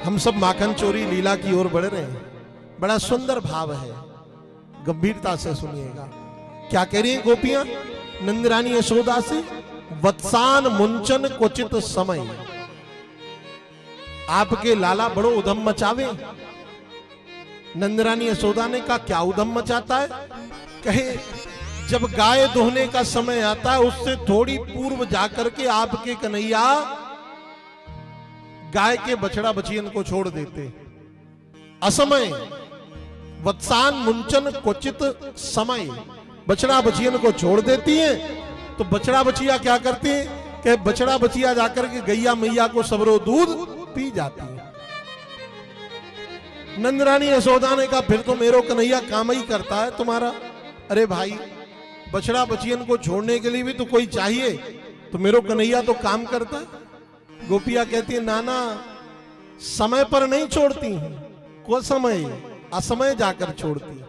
हम सब माखन चोरी लीला की ओर बढ़ रहे हैं। बड़ा सुंदर भाव है, गंभीरता से सुनिएगा। क्या कह रही है गोपियां नंदरानी यशोदा से? वत्सान मुंचन क्वचित समय, आपके लाला बड़ो उधम मचावे। नंदरानी यशोदा ने कहा क्या उधम मचाता है? कहे जब गाय दोहने का समय आता है उससे थोड़ी पूर्व जाकर के आपके कन्हैया गाय के बछड़ा बछियन को छोड़ देते। असमय वत्सान मुंचन क्वचित समय, बछड़ा बछियन को छोड़ देती है। तो बछड़ा बछिया क्या करते हैं कि बछड़ा बछिया जाकर के गैया मैया को सबरो दूध पी जाती है। नंदरानी यशोदा ने कहा फिर तो मेरो कन्हैया काम ही करता है तुम्हारा। अरे भाई बछड़ा बछियन को छोड़ने के लिए भी तो कोई चाहिए, तो मेरो कन्हैया तो काम करता है। गोपिया कहती है नाना समय पर नहीं छोड़ती हैं, को समय असमय जाकर छोड़ती।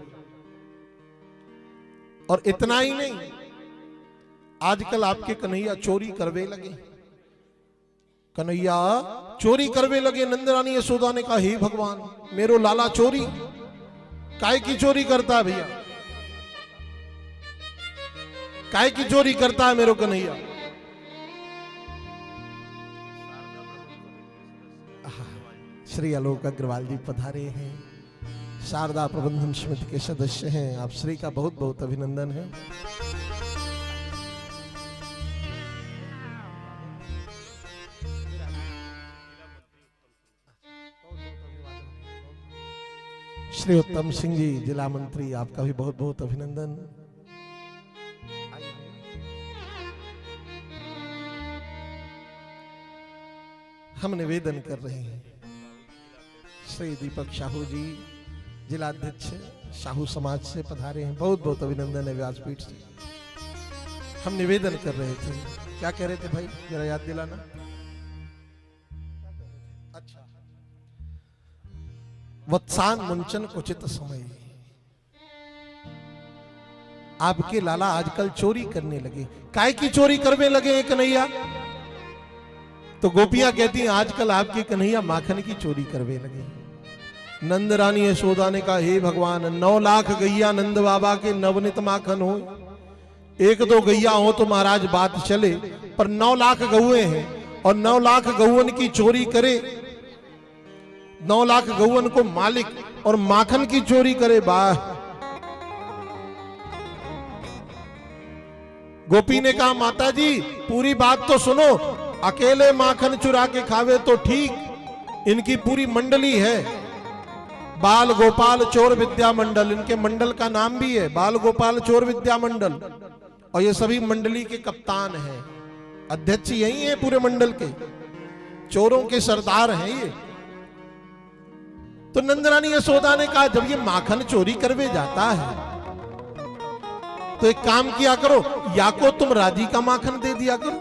और इतना ही नहीं, आजकल आपके कन्हैया चोरी करवे लगे। कन्हैया चोरी करवे लगे। नंदरानी यशोदा ने कहा हे भगवान मेरो लाला चोरी काय की चोरी करता है? भैया काय की चोरी करता है मेरो कन्हैया? श्री आलोक अग्रवाल जी पधारे हैं, शारदा प्रबंधन समिति के सदस्य हैं। आप श्री का बहुत बहुत अभिनंदन है। श्री उत्तम सिंह जी जिला मंत्री, आपका भी बहुत बहुत अभिनंदन। हम निवेदन कर रहे हैं श्री दीपक साहू जी जिलाध्यक्ष साहू समाज से पधारे हैं, बहुत बहुत अभिनंदन है व्यासपीठ से। हम निवेदन कर रहे थे, क्या कह रहे थे भाई जरा याद दिलाना। अच्छा, वत्सान मुंचन उचित समय, आपके लाला आजकल चोरी करने लगे। काय की चोरी करने लगे कन्हैया? तो गोपियां कहती हैं आजकल आपके कन्हैया माखन की चोरी करने लगे। नंदरानी यशोदा ने कहा हे भगवान 9 लाख गैया नंद बाबा के नवनीत माखन हो, एक दो गैया हो तो महाराज बात चले, पर 9 लाख गौए हैं और 9 लाख गौवन की चोरी करे, 9 लाख गौवन को मालिक और माखन की चोरी करे। वाह! गोपी ने कहा माता जी पूरी बात तो सुनो, अकेले माखन चुरा के खावे तो ठीक, इनकी पूरी मंडली है, बाल गोपाल चोर विद्या मंडल, इनके मंडल का नाम भी है बाल गोपाल चोर विद्या मंडल, और ये सभी मंडली के कप्तान हैं, अध्यक्ष यही है पूरे मंडल के, चोरों के सरदार हैं ये। तो नंदरानी यशोदा ने कहा जब ये माखन चोरी करवे जाता है तो एक काम किया करो, या को तुम राजी का माखन दे दिया करो,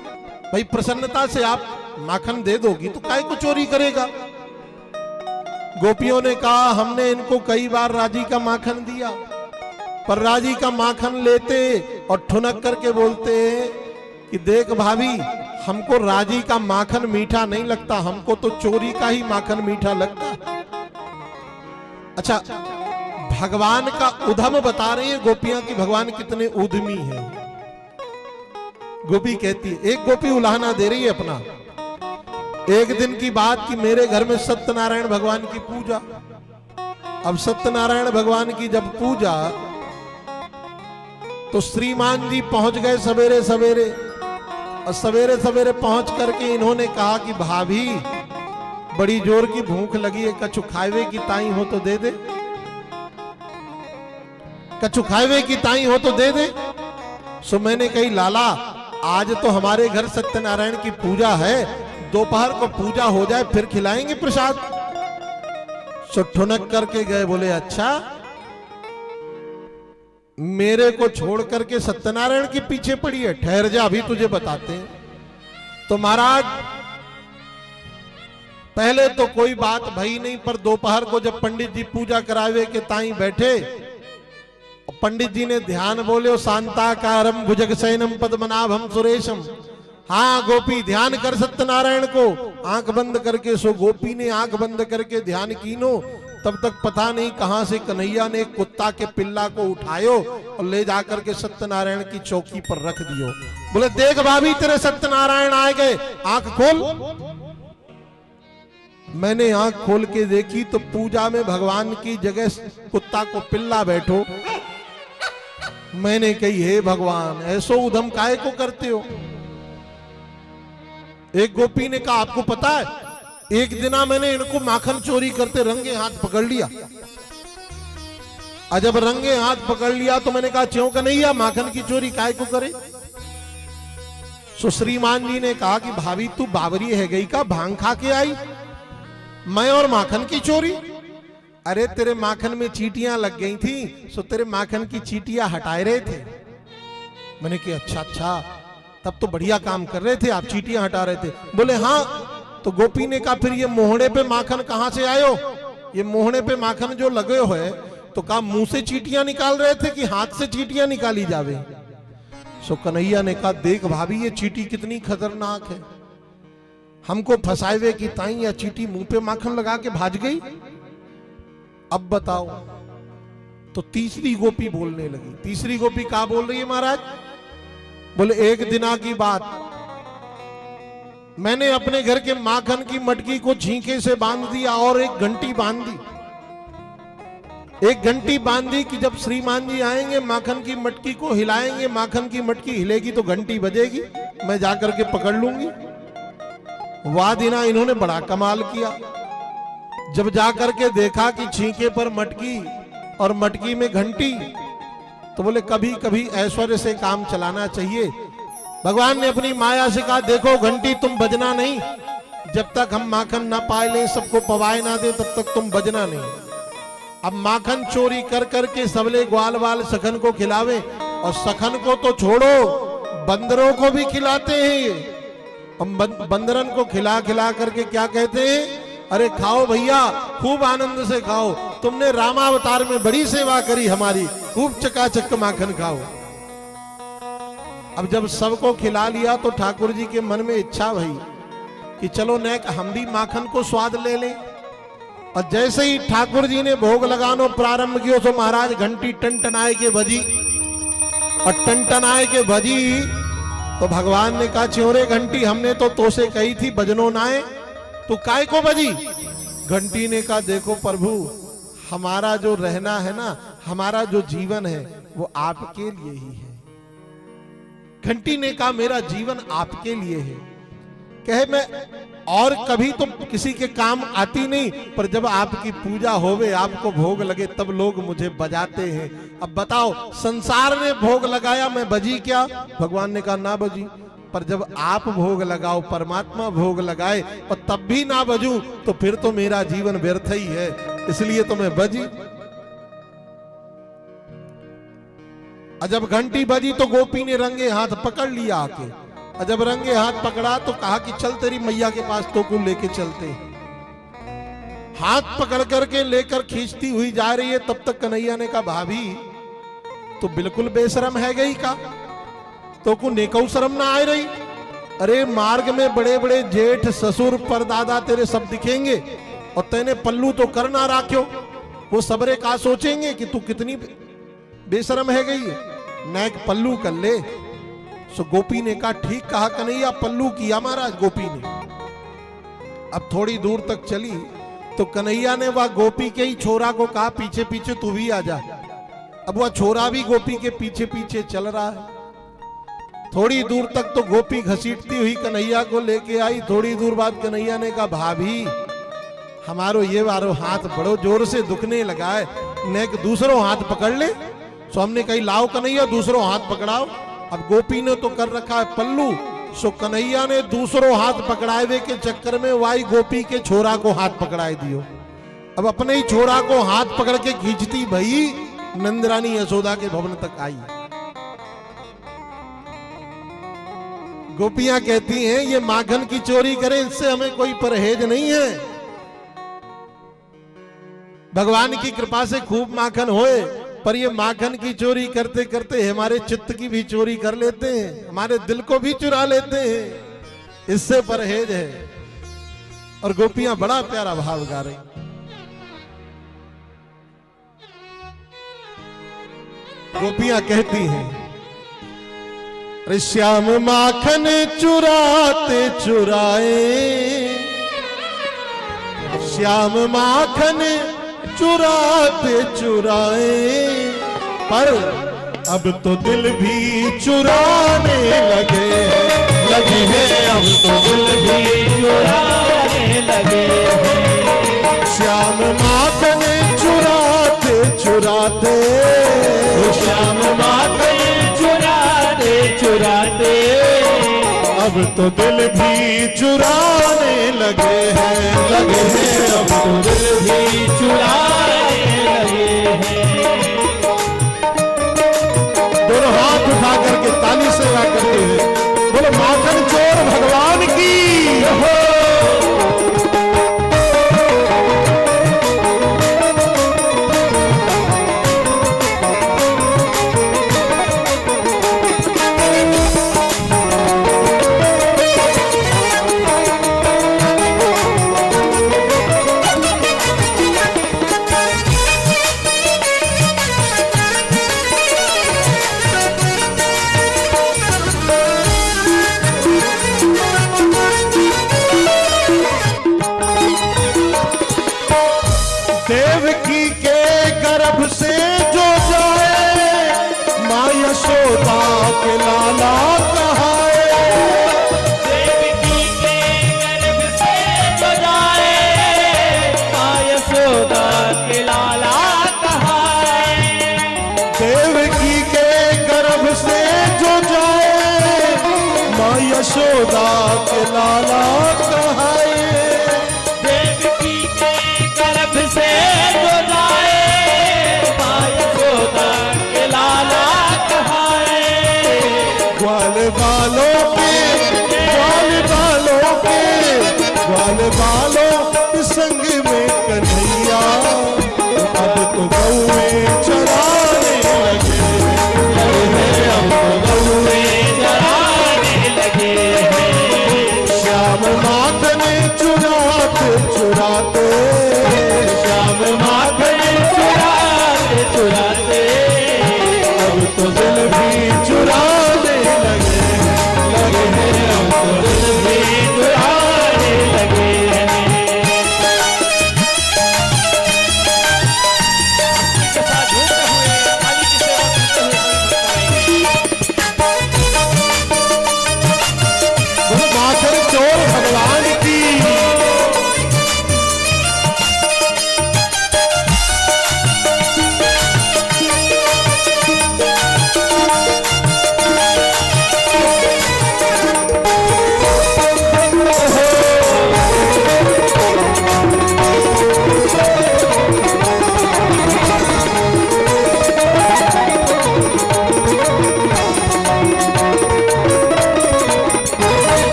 भाई प्रसन्नता से आप माखन दे दोगी तो काय को चोरी करेगा। गोपियों ने कहा हमने इनको कई बार राजी का माखन दिया, पर राजी का माखन लेते और ठुनक करके बोलते कि देख भाभी हमको राजी का माखन मीठा नहीं लगता, हमको तो चोरी का ही माखन मीठा लगता। अच्छा, भगवान का उधम बता रही है गोपियां कि भगवान कितने उद्यमी हैं। गोपी कहती है, एक गोपी उलाहना दे रही है अपना, एक दिन की बात कि मेरे घर में सत्यनारायण भगवान की पूजा। अब सत्यनारायण भगवान की जब पूजा तो श्रीमान जी पहुंच गए सवेरे सवेरे, और सवेरे सवेरे पहुंच करके इन्होंने कहा कि भाभी बड़ी जोर की भूख लगी है, कछु खावे की ताई हो तो दे दे, कछु खावे की ताई हो तो दे दे। सो मैंने कही लाला आज तो हमारे घर सत्यनारायण की पूजा है, दोपहर को पूजा हो जाए फिर खिलाएंगे प्रसाद। सो ठुनक करके गए, बोले अच्छा मेरे को छोड़ करके सत्यनारायण के पीछे पड़ी है, ठहर जा अभी तुझे बताते हैं। तो महाराज पहले तो कोई बात भई नहीं, पर दोपहर को जब पंडित जी पूजा करावे के ताई बैठे, पंडित जी ने ध्यान बोले शांताकारम भुजग शयनम पद्मनाभम सुरेशम हाँ गोपी ध्यान कर सत्यनारायण को, आंख बंद करके। सो गोपी ने आंख बंद करके ध्यान कीनो। तब तक पता नहीं कहां से कन्हैया ने कुत्ता के पिल्ला को उठायो और ले जाकर के सत्यनारायण की चौकी पर रख दियो। बोले देख भाभी तेरे सत्यनारायण आए गए, आंख खोल। मैंने आंख खोल के देखी तो पूजा में भगवान की जगह कुत्ता को पिल्ला बैठो। मैंने कही हे भगवान ऐसो उधम काहे को करते हो। एक गोपी ने कहा आपको पता है एक दिना मैंने इनको माखन चोरी करते रंगे हाथ पकड़ लिया। और जब रंगे हाथ पकड़ लिया तो मैंने कहा क्यों कन्हैया माखन की चोरी काहे को करे। श्रीमान जी ने कहा कि भाभी तू बावरी है गई का, भांग खा के आई, मैं और माखन की चोरी। अरे तेरे माखन में चींटियां लग गई थी, सो तेरे माखन की चींटियां हटाए रहे थे। मैंने कहा अच्छा अच्छा तब तो बढ़िया काम कर रहे थे आप, चींटियां हटा रहे थे। बोले हाँ। तो गोपी ने कहा फिर ये मोहड़े पे माखन कहां से आयो, ये मोहड़े पे माखन जो लगे हुए। तो कहा मुंह से चींटियां निकाल रहे थे कि हाथ से चींटियां निकाली जावे। सो कन्हैया ने कहा देख भाभी ये चींटी कितनी खतरनाक है, हमको फंसाए की ताई या चींटी मुंह पे माखन लगा के भाज गई। अब बताओ। तो तीसरी गोपी बोलने लगी। तीसरी गोपी क्या बोल रही है महाराज। बोले एक दिना की बात, मैंने अपने घर के माखन की मटकी को झींके से बांध दिया और एक घंटी बांध दी। एक घंटी बांधी कि जब श्रीमान जी आएंगे माखन की मटकी को हिलाएंगे, माखन की मटकी हिलेगी तो घंटी बजेगी, मैं जाकर के पकड़ लूंगी। वाह दिना इन्होंने बड़ा कमाल किया। जब जाकर के देखा कि छींके पर मटकी और मटकी में घंटी, तो बोले कभी कभी ऐश्वर्य से काम चलाना चाहिए। भगवान ने अपनी माया से कहा देखो घंटी तुम बजना नहीं, जब तक हम माखन ना पाए ले सबको पवाए ना दे तब तक तुम बजना नहीं। अब माखन चोरी कर करके सबले ग्वाल वाल सखन को खिलावे, और सखन को तो छोड़ो बंदरों को भी खिलाते हैं ये। हम बंदरन को खिला खिला करके क्या कहते हैं, अरे खाओ भैया खूब आनंद से खाओ, तुमने रामावतार में बड़ी सेवा करी हमारी, खूब चकाचक माखन खाओ। अब जब सबको खिला लिया तो ठाकुर जी के मन में इच्छा भई कि चलो नेक हम भी माखन को स्वाद ले लें। और जैसे ही ठाकुर जी ने भोग लगानो प्रारंभ किया तो महाराज घंटी टनटनाए के बजी, और टनटनाए के बजी तो भगवान ने कहा च्योरे घंटी हमने तो तोसे कही थी बजनो नाए, तो काय को बजी। घंटी ने कहा देखो प्रभु हमारा जो रहना है ना, हमारा जो जीवन है वो आपके लिए ही है। घंटी ने कहा मेरा जीवन आपके लिए है। कहे मैं और कभी तो किसी के काम आती नहीं, पर जब आपकी पूजा होवे आपको भोग लगे तब लोग मुझे बजाते हैं। अब बताओ संसार ने भोग लगाया मैं बजी क्या। भगवान ने कहा ना बजी, पर जब आप भोग लगाओ परमात्मा भोग लगाए और तब भी ना बजूं तो फिर तो मेरा जीवन व्यर्थ ही है, इसलिए तो मैं बजी। जब घंटी बजी तो गोपी ने रंगे हाथ पकड़ लिया आके, और जब रंगे हाथ पकड़ा तो कहा कि चल तेरी मैया के पास तो को लेके चलते। हाथ पकड़ करके लेकर खींचती हुई जा रही है। तब तक कन्हैया ने कहा भाभी तो बिल्कुल बेशरम है गई का, तो को नेकऊ शर्म ना आ रही। अरे मार्ग में बड़े बड़े जेठ ससुर परदादा तेरे सब दिखेंगे और तेने पल्लू तो कर ना राख्यो, वो सबरे का सोचेंगे कि तू कितनी बेशरम है गई है, नैक पल्लू कर ले। सो गोपी ने कहा ठीक कहा कन्हैया, पल्लू किया महाराज गोपी ने। अब थोड़ी दूर तक चली तो कन्हैया ने वह गोपी के ही छोरा को कहा पीछे पीछे तू भी आ जा। अब वह छोरा भी गोपी के पीछे पीछे चल रहा है। थोड़ी दूर तक तो गोपी घसीटती हुई कन्हैया को लेके आई। थोड़ी दूर बाद कन्हैया ने कहा भाभी हमारो ये वारो हाथ बड़ो जोर से दुखने लगा है, नेक दूसरो हाथ पकड़ ले। सो हमने कही लाओ कन्हैया दूसरो हाथ पकड़ाओ। अब गोपी ने तो कर रखा है पल्लू, सो कन्हैया ने दूसरो हाथ पकड़ाए के चक्कर में वाई गोपी के छोरा को हाथ पकड़ाए दियो। अब अपने ही छोरा को हाथ पकड़ के खींचती भई नंदरानी यशोदा के भवन तक आई। गोपियां कहती हैं ये माखन की चोरी करे इससे हमें कोई परहेज नहीं है। भगवान की कृपा से खूब माखन होए पर ये माखन की चोरी करते करते हमारे चित्त की भी चोरी कर लेते हैं, हमारे दिल को भी चुरा लेते हैं। इससे परहेज है। और गोपियां बड़ा प्यारा भाव गा रही। गोपियां कहती हैं, अरे श्याम माखन चुराते चुराए, श्याम माखन चुराते चुराए, पर अब तो दिल भी चुराने लगे हैं, अब तो दिल भी चुराने लगे हैं। श्याम माखन चुराते चुराते, श्याम माखन चुराते चुराते, अब तो दिल भी चुराने लगे हैं, अब तो दिल भी चुराने लगे हैं। दोनों हाथ उठा करके ताली से गा करते हैं, बोलो माखन चोर भगवान की। देवकी के गर्भ से जो जाए, माँ यशोदा के लाला कहाए। देवकी के गर्भ से जो जाए, माँ यशोदा के लाला कहाए। देवकी के गर्भ से जो जाए, माँ यशोदा के लाला कहाए। से जो जाए, माँ यशोदा के लाला कहाए। ग्वाल बालों के, ग्वाल बालों के, ग्वाल बालों संग में कन्हैया, अब तो गौएं चराने लगे हैं, अब तो गौएं चराने लगे हैं। श्याम माखन चुराते चुराते, श्याम माखन चुराते चुराते, अब तो दिल भी चुराने लगे हैं, अब तो दिल भी चुराने लगे हैं। के साथ झूमते हुए काली की सेवा करते हुए बोलो माखन चोर भगवान की।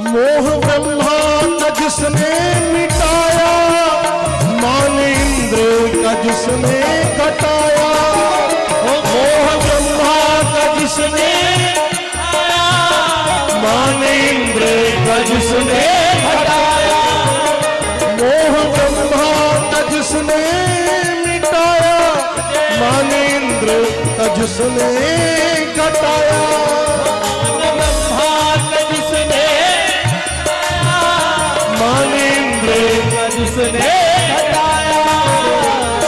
मोह ब्रह्मा का जिसने मिटाया, मान इंद्र का जिसने घटाया। मोह ब्रह्मा का जिसने आया, मान इंद्र का जिसने हटाया। मोह ब्रह्मा का जिसने मिटाया, मान इंद्र का जिसने घटाया। ब्रह्मा का जिसने मान इंद्र जिसने हटाया,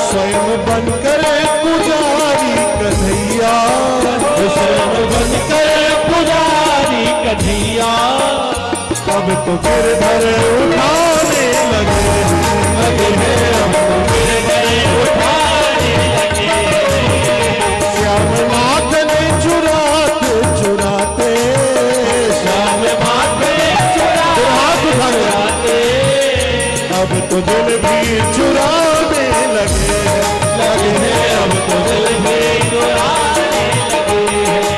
स्वयं बनकर पुजारी कन्हैया, स्वयं बनकर पुजारी कन्हैया, अब तो गिरधर उठाने लगे हैं, अब तो गिरधर उठाने लगे हैं। श्याम माखन चुराते चुराते, श्याम माखन चुराते, अब तो दिल भी चुराने लगे हैं, अब तो दिल भी चुराने लगे हैं।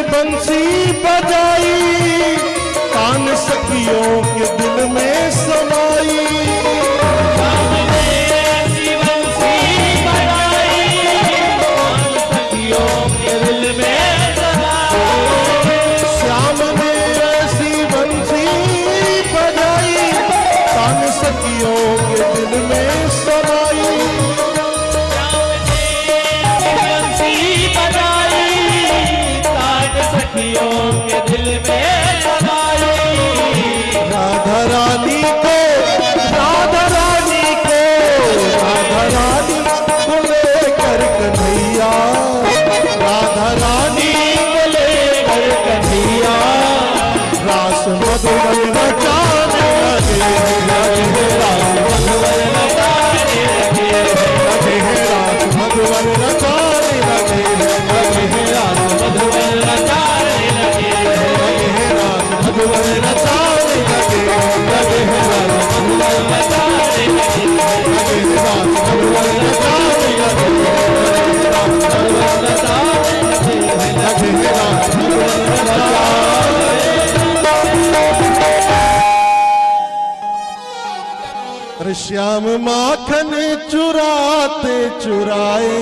बंसी बजाई, कान सखियों के दिल में समाई। श्याम ने ऐसी बंसी बजाई, कान सखियों के दिल में समाई। श्याम ने ऐसी बंसी बजाई, कान सखियों के दिल में समाई। सखियों के दिल में समाई। राधा रानी को, राधा रानी को, राधा रानी को लेकर कन्हैया, राधा रानी को लेकर कन्हैया रास मधुबन रचाने लगे, लगे रास मधुबन रचाने लगे, लगे रास मधुबन रचाने लगे, लगे रास मधुबन रचाने लगे, लगे रास मधुबन रचाने लगे, लगे रास मधुबन रचाने लगे, लगे रास मधुबन रचाने लगे, लगे रास मधुबन रचाने। अरे श्याम माखन चुराते चुराए,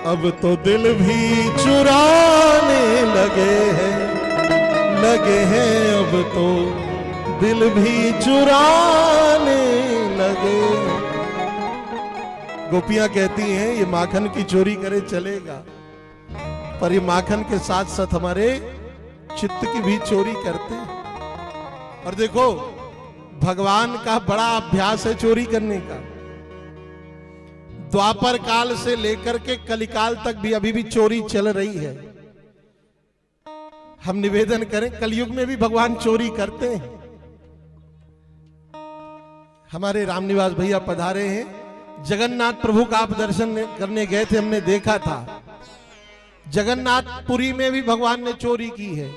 अब तो दिल भी चुराने लगे हैं, लगे हैं अब तो दिल भी चुराने लगे। गोपियां कहती हैं ये माखन की चोरी करे चलेगा, पर ये माखन के साथ साथ हमारे चित्त की भी चोरी करते हैं। और देखो भगवान का बड़ा अभ्यास है चोरी करने का। द्वापर काल से लेकर के कलिकाल तक भी अभी भी चोरी चल रही है। हम निवेदन करें कलयुग में भी भगवान चोरी करते हैं। हमारे रामनिवास भैया पधारे हैं, जगन्नाथ प्रभु का आप दर्शन करने गए थे, हमने देखा था जगन्नाथपुरी में भी भगवान ने चोरी की है।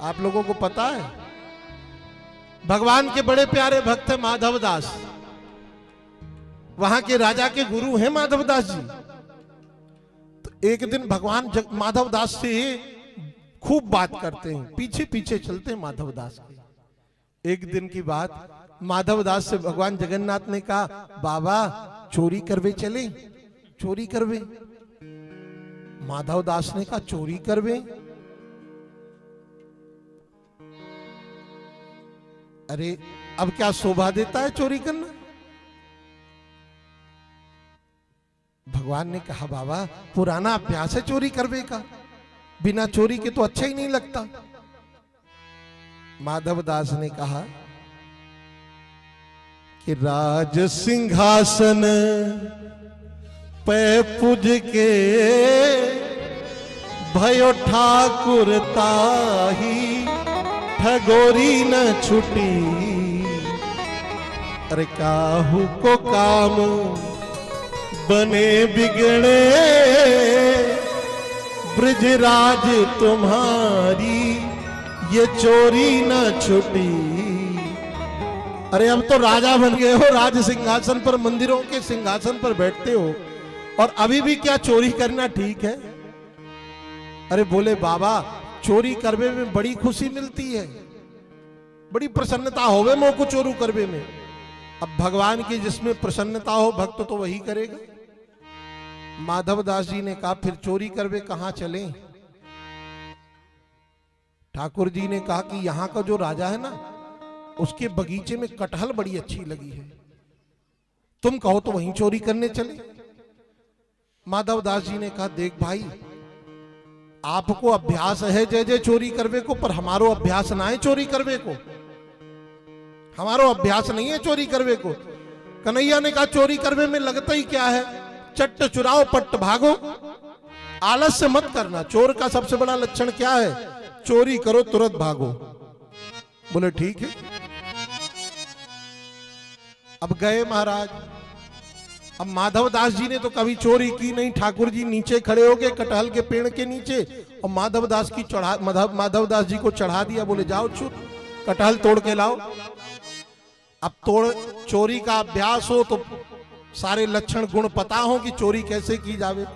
आप लोगों को पता है भगवान के बड़े प्यारे भक्त है माधवदास, वहां के राजा के गुरु हैं माधवदास जी। तो एक दिन भगवान माधवदास से खूब बात करते हैं, पीछे पीछे चलते हैं माधवदास के। एक दिन की बात, माधवदास से भगवान जगन्नाथ ने कहा बाबा चोरी करवे चले, चोरी करवे। माधवदास ने कहा चोरी करवे? अरे अब क्या शोभा देता है चोरी करना? भगवान ने कहा बाबा पुराना अभ्यास है चोरी करवे का, बिना चोरी के तो अच्छा ही नहीं लगता। माधवदास ने कहा कि राज सिंहासन पे पूज के भयो ठाकुर ताही, ठगोरी न छुटी। अरे काहू को काम बने बिगड़े, ब्रजराज तुम्हारी ये चोरी न छुटी। अरे अब तो राजा बन गए हो, राज सिंहासन पर, मंदिरों के सिंहासन पर बैठते हो, और अभी भी क्या चोरी करना ठीक है? अरे बोले बाबा चोरी करवे में बड़ी खुशी मिलती है, बड़ी प्रसन्नता होवे मोह को चोरू करवे में। अब भगवान की जिसमें प्रसन्नता हो भक्त तो वही करेगा। माधवदास जी ने कहा फिर चोरी करवे कहां चले? ठाकुर जी ने कहा कि यहां का जो राजा है ना, उसके बगीचे में कटहल बड़ी अच्छी लगी है, तुम कहो तो वहीं चोरी करने चले। माधवदास जी ने कहा देख भाई आपको अभ्यास है जय जय चोरी करवे को, पर हमारो अभ्यास ना है चोरी करवे को, हमारो अभ्यास नहीं है चोरी करवे को। कन्हैया ने कहा चोरी करवे में लगता ही क्या है, चट्ट चुराओ पट्ट भागो, आलस्य मत करना। चोर का सबसे बड़ा लक्षण क्या है? चोरी करो तुरंत भागो। बोले ठीक है। अब गए महाराज। अब माधवदास जी ने तो कभी चोरी की नहीं। ठाकुर जी नीचे खड़े हो गए कटहल के पेड़ के नीचे, और माधवदास जी को चढ़ा दिया। बोले जाओ चुप, कटहल तोड़ के लाओ। अब चोरी का अभ्यास हो तो सारे लक्षण गुण पता हो कि चोरी कैसे की जावे।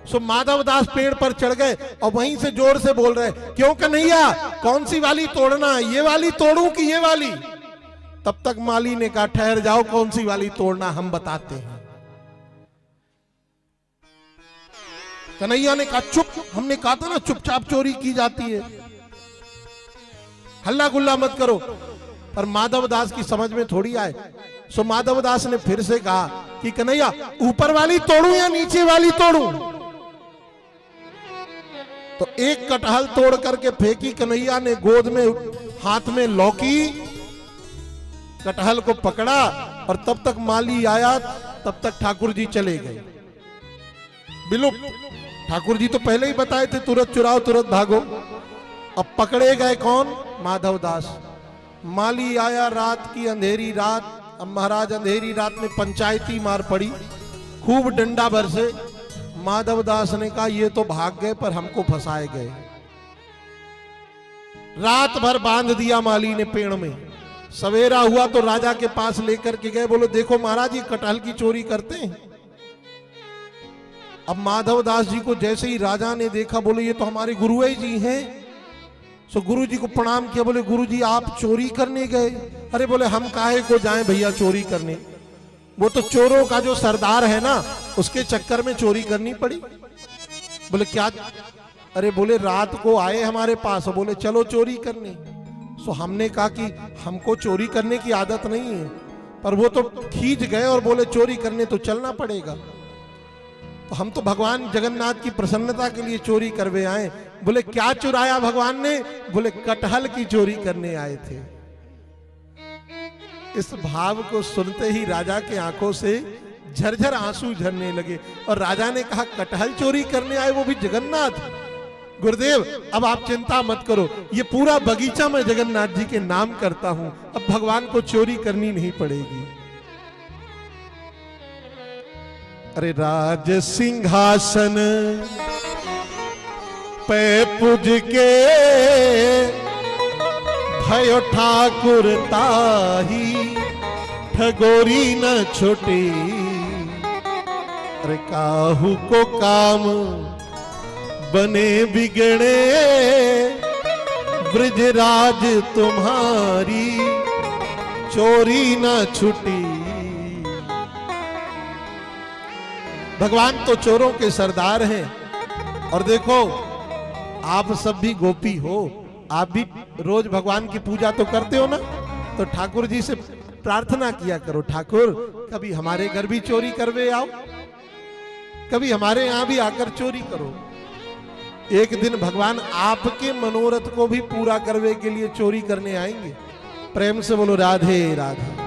सो माधवदास पेड़ पर चढ़ गए और वहीं से जोर से बोल रहे, क्यों कन्हैया, कौन सी वाली तोड़ना, ये वाली तोड़ूं कि ये वाली? तब तक माली ने कहा, ठहर जाओ, कौन सी वाली तोड़ना हम बताते हैं। कन्हैया ने कहा, चुप, हमने कहा था ना चुपचाप चोरी की जाती है, हल्ला गुल्ला मत करो। पर माधवदास की समझ में थोड़ी आए। सो माधवदास ने फिर से कहा कि कन्हैया, ऊपर वाली तोड़ूं या नीचे वाली तोड़ूं? तो एक कटहल तोड़ करके फेंकी कन्हैया ने, गोद में हाथ में लौकी, कटहल को पकड़ा और तब तक माली आया, तब तक ठाकुर जी चले गए विलुप्त। ठाकुर जी तो पहले ही बताए थे, तुरंत चुराओ तुरंत भागो। अब पकड़े गए कौन? माधवदास। माली आया, रात की अंधेरी रात। अब महाराज अंधेरी रात में पंचायती मार पड़ी, खूब डंडा बरसे। माधवदास ने कहा, ये तो भाग गए पर हमको फंसाए गए। रात भर बांध दिया माली ने पेड़ में। सवेरा हुआ तो राजा के पास लेकर के गए, बोलो देखो महाराज, ये कटहल की चोरी करते हैं। अब माधवदास जी को जैसे ही राजा ने देखा, बोले ये तो हमारे गुरुए जी हैं। सो गुरु जी को प्रणाम किया, बोले गुरु जी आप चोरी करने गए? अरे बोले हम काहे को जाएं भैया चोरी करने, वो तो चोरों का जो सरदार है ना, उसके चक्कर में चोरी करनी पड़ी। बोले क्या? अरे बोले रात को आए हमारे पास, बोले चलो चोरी करने। सो हमने कहा कि हमको चोरी करने की आदत नहीं है, पर वो तो खींच गए और बोले चोरी करने तो चलना पड़ेगा। तो हम तो भगवान जगन्नाथ की प्रसन्नता के लिए चोरी करवे आए। बोले क्या चुराया भगवान ने? बोले कटहल की चोरी करने आए थे। इस भाव को सुनते ही राजा के आंखों से झरझर आंसू झरने लगे और राजा ने कहा, कटहल चोरी करने आए, वो भी जगन्नाथ? गुरुदेव अब आप चिंता मत करो, ये पूरा बगीचा मैं जगन्नाथ जी के नाम करता हूं, अब भगवान को चोरी करनी नहीं पड़ेगी। अरे राज सिंहासन पे पूज के भयो ठाकुर ताही, ठगोरी न छोटी। अरे काहू को काम बने बिगड़े, ब्रजराज तुम्हारी चोरी न छुटी। भगवान तो चोरों के सरदार हैं। और देखो आप सब भी गोपी हो, आप भी रोज भगवान की पूजा तो करते हो ना, तो ठाकुर जी से प्रार्थना किया करो, ठाकुर कभी हमारे घर भी चोरी करवे आओ, कभी हमारे यहां भी आकर चोरी करो। एक दिन भगवान आपके मनोरथ को भी पूरा करने के लिए चोरी करने आएंगे। प्रेम से बोलो राधे राधे।